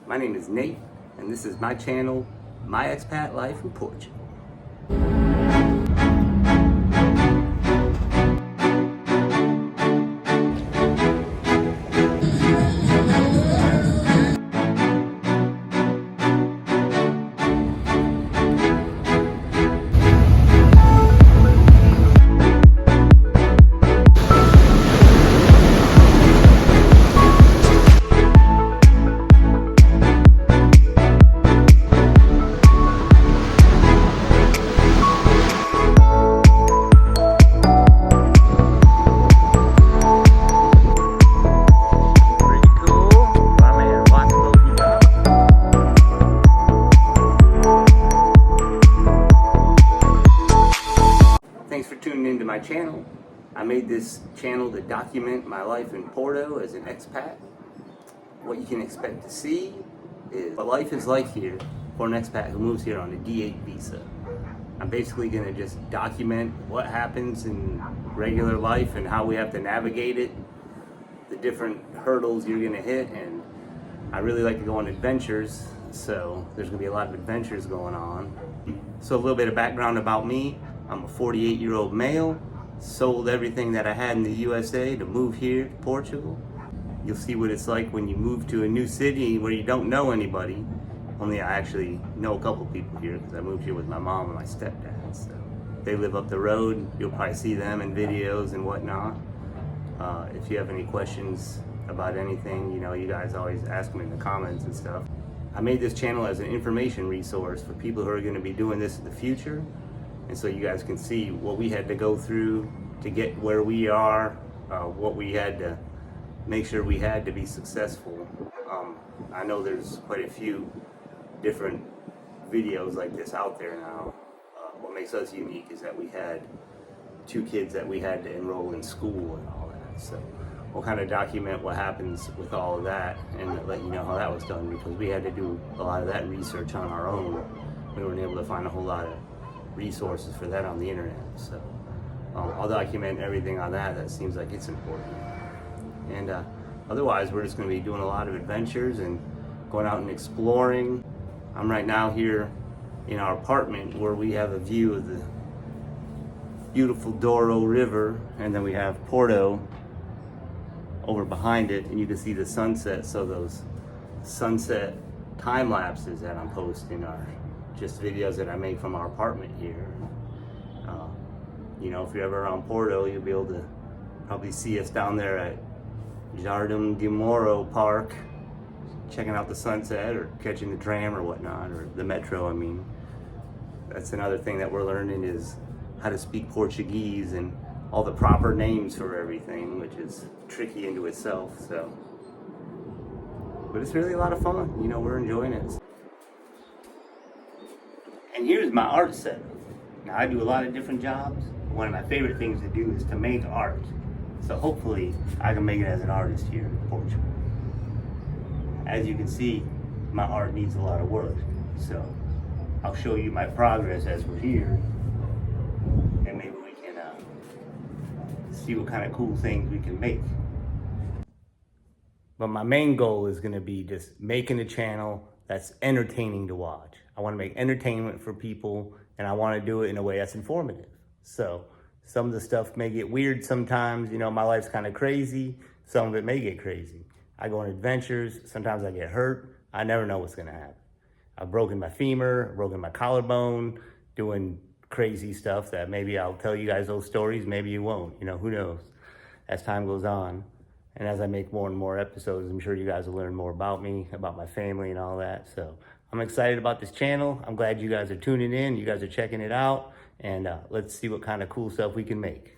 My name is Nate, and this is my channel, My Expat Life in Portugal. Thanks for tuning into my channel. I made this channel to document my life in Porto as an expat. What you can expect to see is what life is like here for an expat who moves here on a D8 visa. I'm basically going to just document what happens in regular life and how we have to navigate it, the different hurdles you're going to hit, and I really like to go on adventures, so there's going to be a lot of adventures going on. So a little bit of background about me. I'm a 48-year-old male, sold everything that I had in the USA to move here to Portugal. You'll see what it's like when you move to a new city where you don't know anybody. Only I actually know a couple people here because I moved here with my mom and my stepdad. So they live up the road. You'll probably see them in videos and whatnot. If you have any questions about anything, you guys always ask them in the comments and stuff. I made this channel as an information resource for people who are going to be doing this in the future. And so you guys can see what we had to go through to get where we are, what we had to make sure we had to be successful. I know there's quite a few different videos like this out there now. What makes us unique is that we had 2 kids that we had to enroll in school and all that. So we'll kind of document what happens with all of that and let you know how that was done, because we had to do a lot of that research on our own. We weren't able to find a whole lot of resources for that on the internet. So I'll document everything on that. That seems like it's important. And otherwise, we're just going to be doing a lot of adventures and going out and exploring. I'm right now here in our apartment where we have a view of the beautiful Douro River, and then we have Porto over behind it, and you can see the sunset. So those sunset time lapses that I'm posting are just videos that I make from our apartment here. If you're ever around Porto, you'll be able to probably see us down there at Jardim de Moro Park, checking out the sunset or catching the tram or whatnot, or the metro, I mean. That's another thing that we're learning, is how to speak Portuguese and all the proper names for everything, which is tricky into itself. So, but it's really a lot of fun. We're enjoying it. And here's my art setup. Now, I do a lot of different jobs. One of my favorite things to do is to make art. So hopefully I can make it as an artist here in Portugal. As you can see, my art needs a lot of work. So I'll show you my progress as we're here. And maybe we can see what kind of cool things we can make. But my main goal is going to be just making a channel that's entertaining to watch. I want to make entertainment for people, and I want to do it in a way that's informative. So some of the stuff may get weird sometimes. My life's kind of crazy. Some of it may get crazy. I go on adventures. Sometimes I get hurt. I never know what's going to happen. I've broken my femur, broken my collarbone, doing crazy stuff that maybe I'll tell you guys those stories. Maybe you won't. Who knows? As time goes on. And as I make more and more episodes, I'm sure you guys will learn more about me, about my family and all that. So I'm excited about this channel. I'm glad you guys are tuning in. You guys are checking it out. And let's see what kind of cool stuff we can make.